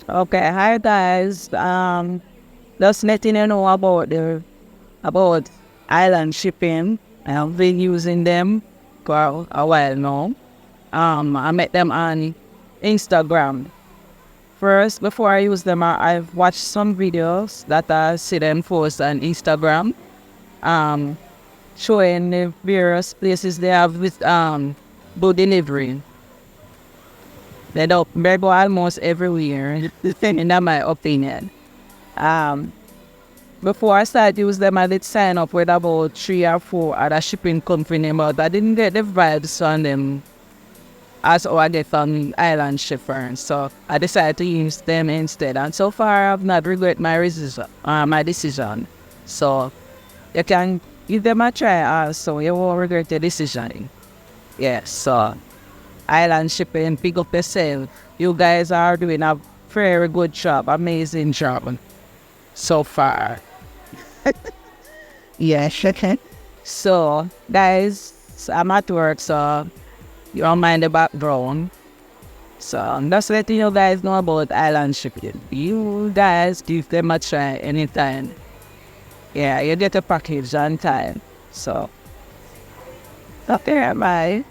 Okay, hi guys. Just letting you know about island shipping. I've been using them for a while now. I met them on Instagram. First, before I use them, I've watched some videos that I see them post on Instagram, um, showing the various places they have with boat delivery. They go almost everywhere, in my opinion. Um, Before I started use them, I did sign up with about 3 or 4 other shipping company, but I didn't get the vibes on them as how I get on island shipping. So I decided to use them instead. And so far, I've not regret my decision. So you can give them a try also. You won't regret your decision. Yes, so island shipping, pick up yourself. You guys are doing a very good job, amazing job so far. Yes, okay. So, guys, I'm at work, so you don't mind the background. So, I'm just letting you guys know about island shipping. You guys give them a try anytime. Yeah, you get a package on time. So, okay, bye.